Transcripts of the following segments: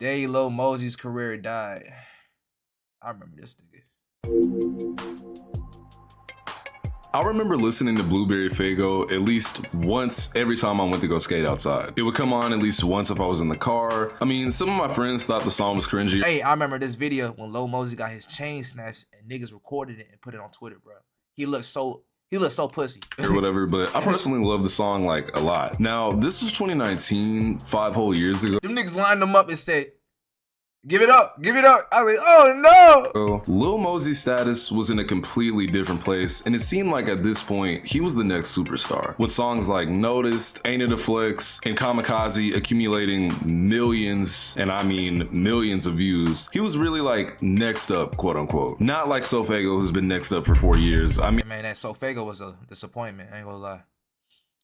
day Lil Mosey's career died. I remember this nigga. I remember listening to Blueberry Faygo at least once every time I went to go skate outside. It would come on at least once if I was in the car. I mean, some of my friends thought the song was cringy. Hey, I remember this video when Lil Mosey got his chain snatched and niggas recorded it and put it on Twitter, bro. He looked so pussy. Or whatever, but I personally love the song like a lot. Now, this was 2019, 5 whole years ago. Them niggas lined them up and said, give it up, give it up. I was like, oh no! So, Lil Mosey's status was in a completely different place, and it seemed like at this point, he was the next superstar. With songs like Noticed, Ain't It a Flex, and Kamikaze accumulating millions, and I mean millions of views, he was really like next up, quote unquote. Not like SoFaygo, who's been next up for 4 years. I mean, man, that SoFaygo was a disappointment, I ain't gonna lie.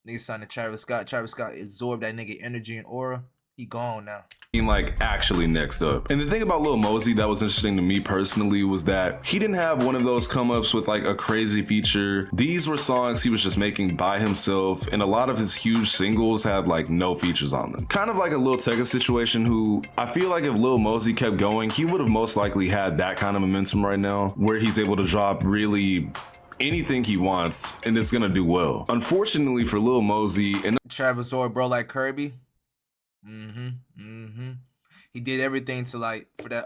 Niggas signed to Travis Scott. Travis Scott absorbed that nigga energy and aura. He gone now. Like actually next up. And the thing about Lil Mosey that was interesting to me personally was that he didn't have one of those come ups with like a crazy feature. These were songs he was just making by himself, and a lot of his huge singles had like no features on them. Kind of like a Lil Tecca situation, who I feel like if Lil Mosey kept going, he would have most likely had that kind of momentum right now, where he's able to drop really anything he wants and it's gonna do well. Unfortunately for Lil Mosey and Travis or bro like Kirby. He did everything to like for that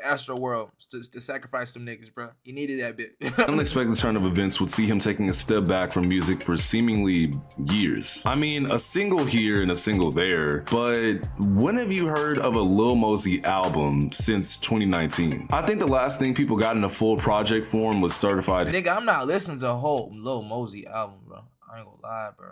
Astro World to sacrifice them niggas, bro. He needed that bit. unexpected turn of events would see him taking a step back from music for seemingly years. I mean, a single here and a single there, but when have you heard of a Lil Mosey album since 2019? I think the last thing people got in a full project form was Certified. Nigga, I'm not listening to the whole Lil Mosey album, bro. I ain't gonna lie, bro.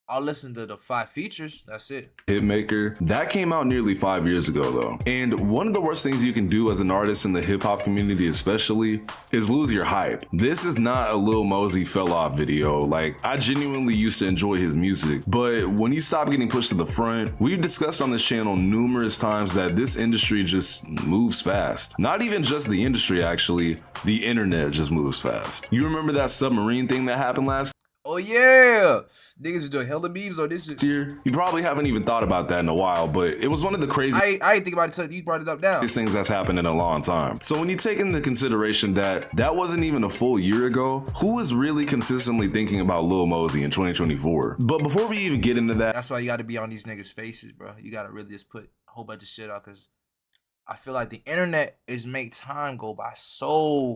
I'll listen to the 5 features, that's it. Hitmaker. That came out nearly 5 years ago though. And one of the worst things you can do as an artist in the hip hop community especially is lose your hype. This is not a Lil Mosey fell off video. Like, I genuinely used to enjoy his music, but when he stopped getting pushed to the front, we've discussed on this channel numerous times that this industry just moves fast. Not even just the industry actually, the internet just moves fast. You remember that submarine thing that happened last Oh yeah, niggas are doing hella memes on this shit. year? You probably haven't even thought about that in a while, but it was one of the craziest I ain't think about it until you brought it up now. things that's happened in a long time. So when you take into consideration that that wasn't even a full year ago, who is really consistently thinking about Lil Mosey in 2024? But before we even get into that, That's why you gotta be on these niggas' faces, bro. You gotta really just put a whole bunch of shit out, cause I feel like the internet is make time go by so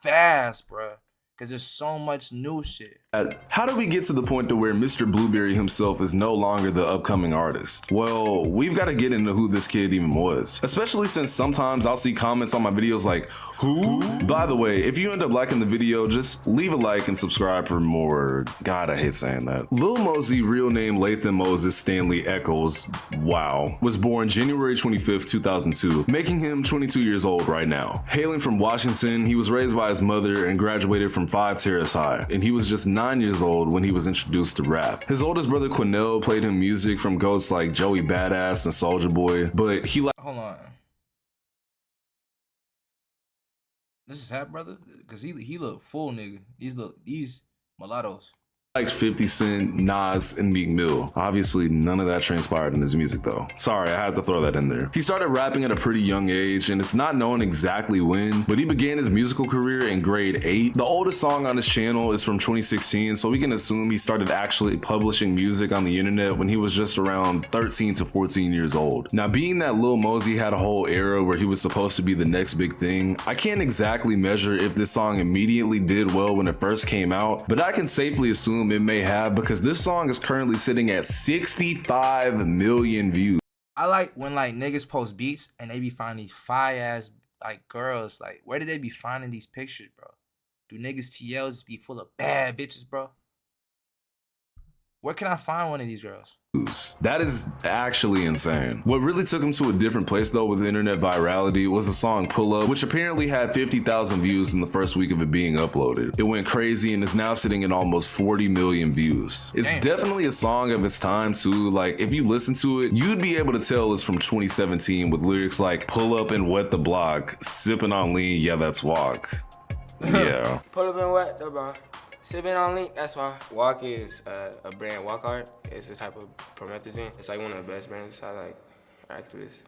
fast, bro. Cause there's so much new shit. how do we get to the point to where Mr. Blueberry himself is no longer the upcoming artist? Well, we've got to get into who this kid even was, especially since sometimes I'll see comments on my videos like, who? By the way, if you end up liking the video, just leave a like and subscribe for more. God, I hate saying that. Lil Mosey, real name Latham Moses Stanley Eccles, wow, was born January 25th, 2002, making him 22 years old right now. Hailing from Washington, he was raised by his mother and graduated from 5 Terrace High, and he was just 9 years old when he was introduced to rap. His oldest brother Quinnell played him music from ghosts like Joey Badass and Soulja Boy, but he Hold on. This is Hat Brother? Cause he look full nigga. These mulattoes. liked 50 Cent, Nas, and Meek Mill. Obviously, none of that transpired in his music though. Sorry, I had to throw that in there. He started rapping at a pretty young age, and it's not known exactly when, but he began his musical career in grade 8. The oldest song on his channel is from 2016, so we can assume he started actually publishing music on the internet when he was just around 13 to 14 years old. Now, being that Lil Mosey had a whole era where he was supposed to be the next big thing, I can't exactly measure if this song immediately did well when it first came out, but I can safely assume it may have, because this song is currently sitting at 65 million views. I like when like niggas post beats and they be finding these fire ass like girls. Like, where did they be finding these pictures, bro? Do niggas TLs be full of bad bitches, bro? Where can I find one of these girls? That is actually insane. What really took him to a different place though with internet virality was the song Pull Up, which apparently had 50,000 views in the first week of it being uploaded. It went crazy and is now sitting at almost 40 million views. It's definitely a song of its time too. Like, if you listen to it, you'd be able to tell it's from 2017 with lyrics like pull up and wet the block, sipping on lean, yeah, that's walk. Yeah. Pull up and wet the block. Sipping on lean, that's why. Walk is a brand, Walk Art. It's a type of promethazine. It's like one of the best brands I like activists.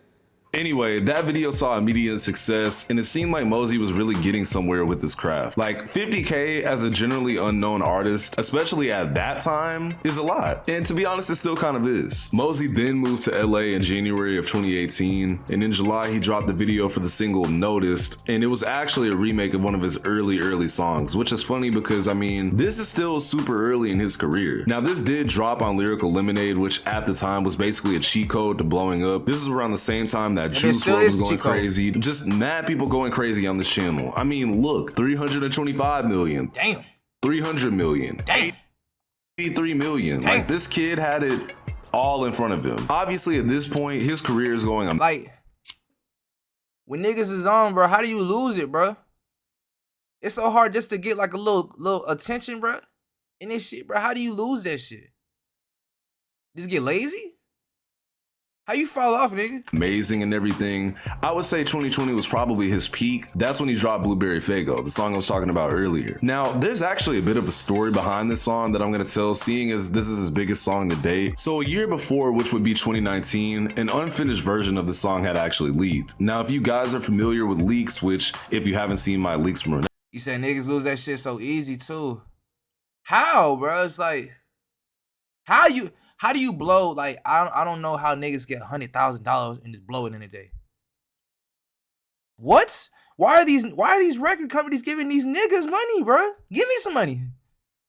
Anyway, that video saw immediate success, and it seemed like Mosey was really getting somewhere with his craft. Like 50K as a generally unknown artist, especially at that time, is a lot. And to be honest, it still kind of is. Mosey then moved to LA in January of 2018, and in July he dropped the video for the single Noticed, and it was actually a remake of one of his early songs, which is funny because I mean, this is still super early in his career. Now this did drop on Lyrical Lemonade, which at the time was basically a cheat code to blowing up. This is around the same time that Juice WRLD was going crazy. Just mad people going crazy on this channel. I mean, look, 325 million. Damn. 300 million. Damn. 83 million. Damn. Like, this kid had it all in front of him. Obviously, at this point, his career is going on. Like, when niggas is on, bro, how do you lose it, bro? It's so hard just to get like a little attention, bro. And this shit, bro, how do you lose that shit? Just get lazy? How you fall off, nigga? Amazing and everything. I would say 2020 was probably his peak. That's when he dropped Blueberry Faygo, the song I was talking about earlier. Now, there's actually a bit of a story behind this song that I'm gonna tell, seeing as this is his biggest song to date. So a year before, which would be 2019, an unfinished version of the song had actually leaked. Now, if you guys are familiar with leaks, which if you haven't seen my leaks from You said niggas lose that shit so easy too. How, bro? It's like, how do you blow? Like, I don't know how niggas get $100,000 and just blow it in a day. What? Why are these record companies giving these niggas money, bro? Give me some money.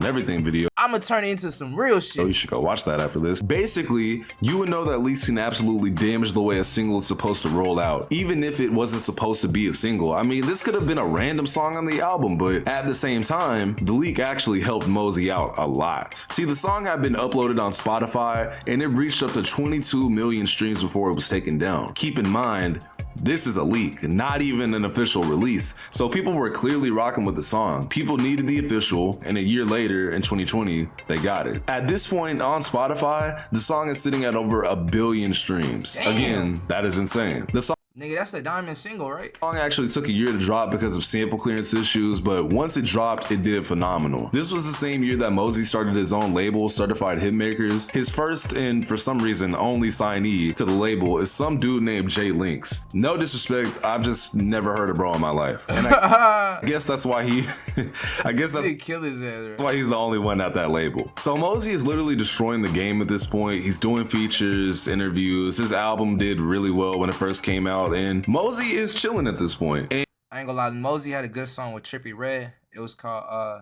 everything video. I'ma turn it into some real shit. Oh, you should go watch that after this. Basically, you would know that leaks can absolutely damage the way a single is supposed to roll out, even if it wasn't supposed to be a single. I mean, this could have been a random song on the album, but at the same time, the leak actually helped Mosey out a lot. See, the song had been uploaded on Spotify, and it reached up to 22 million streams before it was taken down. Keep in mind, this is a leak, not even an official release. So people were clearly rocking with the song. People needed the official, and a year later, in 2020, they got it. At this point on Spotify, the song is sitting at over 1 billion streams. Damn. Again, that is insane. The song Nigga, that's a diamond single, right? actually took a year to drop because of sample clearance issues, but once it dropped, it did phenomenal. This was the same year that Mosey started his own label, Certified Hitmakers. His first and, for some reason, only signee to the label is some dude named Jay Lynx. No disrespect, I've just never heard of bro in my life. And I guess that's why he, kill his ass, right? that's why he's the only one at that label. So Mosey is literally destroying the game at this point. He's doing features, interviews. His album did really well when it first came out, and Mosey is chilling at this point. And I ain't gonna lie, Mosey had a good song with Trippie Redd. It was called I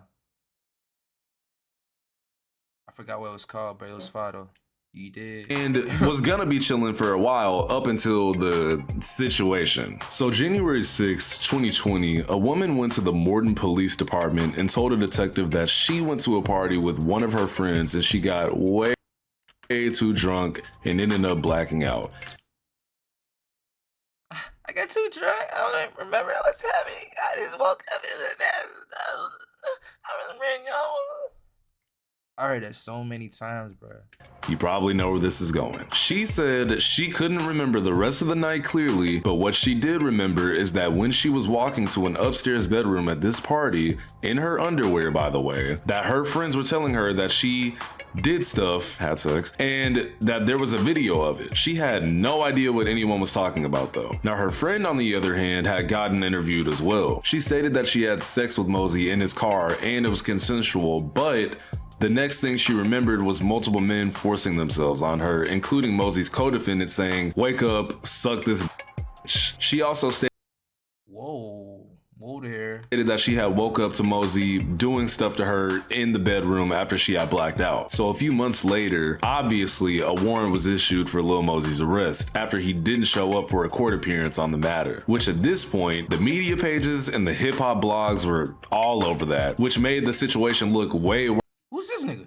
forgot what it was called, but it was fire though. You did. And was gonna be chilling for a while up until the situation. So January 6, 2020, a woman went to the Morton Police Department and told a detective that she went to a party with one of her friends and she got way too drunk and ended up blacking out. I got too drunk. I don't even remember what's happening. I just woke up in the bed. I was really young. I heard that so many times, bro. You probably know where this is going. She said she couldn't remember the rest of the night clearly, but what she did remember is that when she was walking to an upstairs bedroom at this party, in her underwear by the way, that her friends were telling her that she did stuff, had sex, and that there was a video of it. She had no idea what anyone was talking about though. Now her friend on the other hand had gotten interviewed as well. She stated that she had sex with Mosey in his car and it was consensual, but the next thing she remembered was multiple men forcing themselves on her, including Mosey's co-defendant saying, "Wake up, suck this bitch." She also stated that she had woke up to Mosey doing stuff to her in the bedroom after she had blacked out. So a few months later, obviously a warrant was issued for Lil Mosey's arrest after he didn't show up for a court appearance on the matter, which at this point, the media pages and the hip hop blogs were all over that, which made the situation look way worse. Who's this nigga?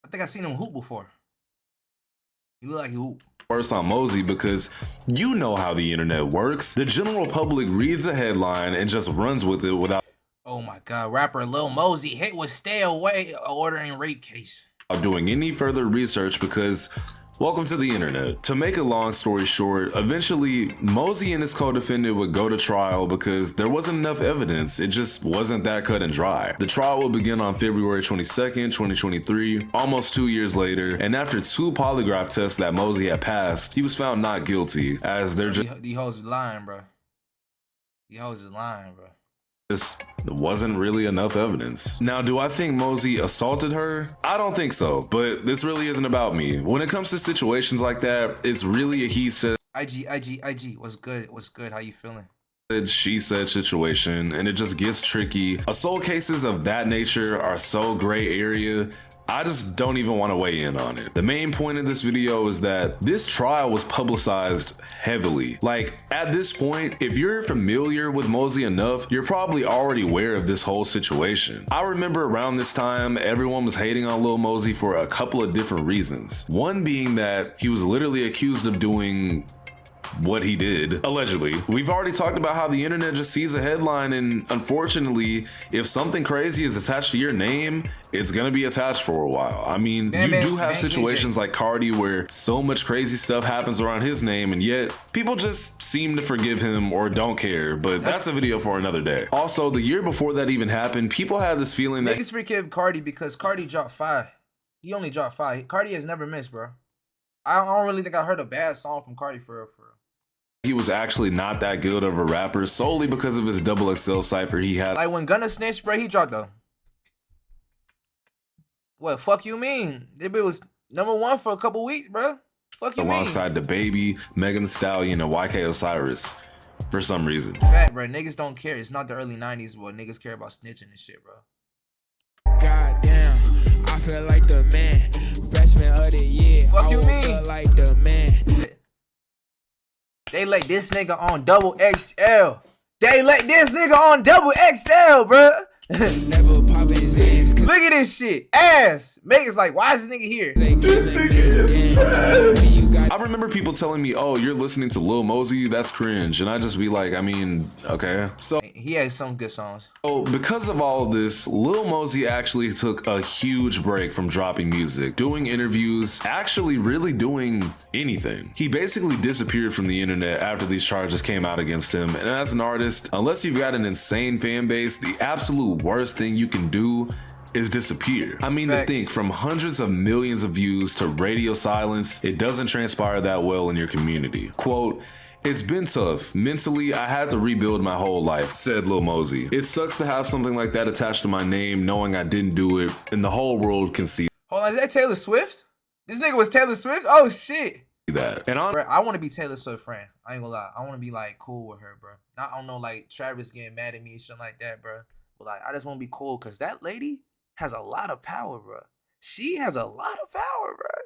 I think I seen him hoop before. He look like he hoop. Worse on Mosey because you know how the internet works. The general public reads a headline and just runs with it without Oh my god, rapper Lil Mosey hit with stay away ordering rape case. doing any further research because Welcome to the internet. To make a long story short, eventually Mosey and his co-defendant would go to trial because there wasn't enough evidence. It just wasn't that cut and dry. The trial would begin on February 22nd, 2023, almost 2 years later, and after 2 polygraph tests that Mosey had passed, he was found not guilty, as they're just— These hoes is lying, bro. These hoes is lying, bro. There wasn't really enough evidence. Now, do I think Mosey assaulted her? I don't think so, but this really isn't about me. When it comes to situations like that, it's really a he said, IG, what's good? What's good? How you feeling? she said situation, and it just gets tricky. Assault cases of that nature are so gray area, I just don't even want to weigh in on it. The main point of this video is that this trial was publicized heavily. Like, at this point, if you're familiar with Mosey enough, you're probably already aware of this whole situation. I remember around this time, everyone was hating on Lil Mosey for a couple of different reasons. One being that he was literally accused of doing what he did, allegedly. We've already talked about how the internet just sees a headline, and unfortunately, if something crazy is attached to your name, it's gonna be attached for a while. I mean, you do have situations like Cardi where so much crazy stuff happens around his name, and yet people just seem to forgive him or don't care, but that's a video for another day. Also, the year before that even happened, people had this feeling that— Niggas forgive Cardi because Cardi dropped 5. He only dropped 5. Cardi has never missed, bro. I don't really think I heard a bad song from Cardi for real. he was actually not that good of a rapper solely because of his XXL cipher he had. Like when Gunna snitched, bro, he dropped though. What, fuck you mean? That bitch was #1 for a couple weeks, bro. Fuck you alongside the Baby, Megan Thee Stallion, and YK Osiris for some reason. Fact, bro. Niggas don't care. It's not the early 90s, but niggas care about snitching and shit, bro. Goddamn, I feel like the man. Freshman of the year. Fuck you mean? Like the man. They let this nigga on XXL. They let this nigga on XXL, bro. Never pop his ass. Look at this shit. Ass. Megan's like, why is this nigga here? This nigga is trash. I remember people telling me, oh, you're listening to Lil Mosey? That's cringe. And I just be like, I mean, okay. So he has some good songs. Oh, because of all of this, Lil Mosey actually took a huge break from dropping music, doing interviews, actually really doing anything. He basically disappeared from the internet after these charges came out against him. And as an artist, unless you've got an insane fan base, the absolute worst thing you can do is disappear. I mean, Facts. to think from hundreds of millions of views to radio silence, it doesn't transpire that well in your community. Quote, "It's been tough. Mentally, I had to rebuild my whole life," said Lil Mosey. "It sucks to have something like that attached to my name, knowing I didn't do it, and the whole world can see Hold on, is that Taylor Swift? This nigga was Taylor Swift? Oh shit. that." And on Bro, I want to be Taylor Swift friend. I ain't gonna lie. I want to be like cool with her, bro. Not, I don't know, like Travis getting mad at me and shit like that, bro. But like, I just want to be cool because that lady has a lot of power, bro. She has a lot of power, bro.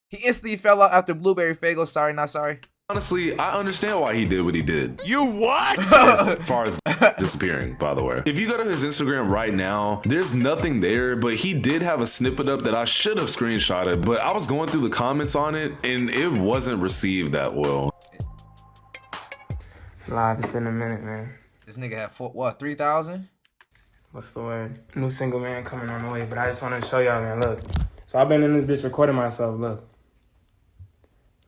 He instantly fell out after Blueberry Faygo. Sorry, not sorry. honestly, I understand why he did what he did. You what? As far as disappearing, by the way. If you go to his Instagram right now, there's nothing there, but he did have a snippet up that I should have screenshotted, but I was going through the comments on it and it wasn't received that well. Live, it's been a minute, man. This nigga had 3,000? What's the word? New single, man, coming on the way. But I just wanted to show y'all, man, look. So I've been in this bitch recording myself, look.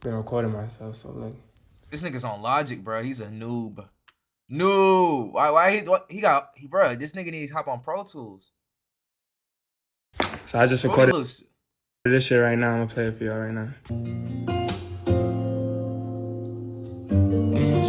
Been recording myself, so look. This nigga's on Logic, bro. He's a noob. Noob. Bro, this nigga needs to hop on Pro Tools. So I just recorded this shit right now. I'm gonna play it for y'all right now. Been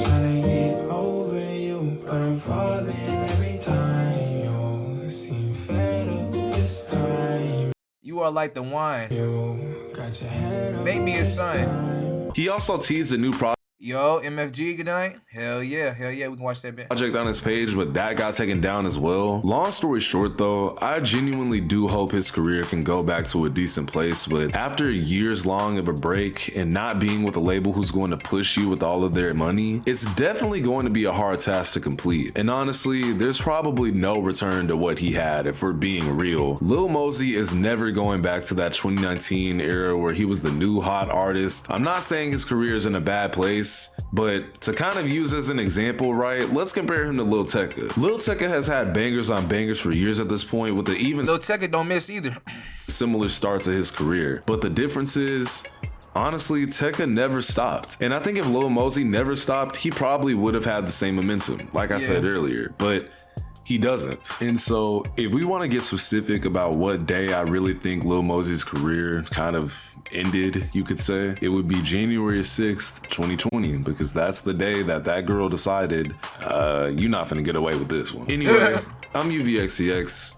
trying to get over you, but I'm falling every time. You seem fed up this time. You are like the wine. You got your head up. Make me a son. He also teased a new Yo, MFG, good night. Hell yeah, we can watch that bit. project on his page, but that got taken down as well. Long story short though, I genuinely do hope his career can go back to a decent place, but after years long of a break and not being with a label who's going to push you with all of their money, it's definitely going to be a hard task to complete. And honestly, there's probably no return to what he had if we're being real. Lil Mosey is never going back to that 2019 era where he was the new hot artist. I'm not saying his career is in a bad place, but to kind of use as an example, right, let's compare him to Lil Tecca. Lil Tecca has had bangers on bangers for years at this point, with the even Lil Tecca don't miss either. similar start to his career. But the difference is, honestly, Tekka never stopped. And I think if Lil Mosey never stopped, he probably would have had the same momentum, like I said earlier, but he doesn't. And so if we want to get specific about what day I really think Lil Mosey's career kind of ended, you could say, it would be January 6th, 2020, because that's the day that that girl decided, you're not finna get away with this one. Anyway, I'm UVXCX.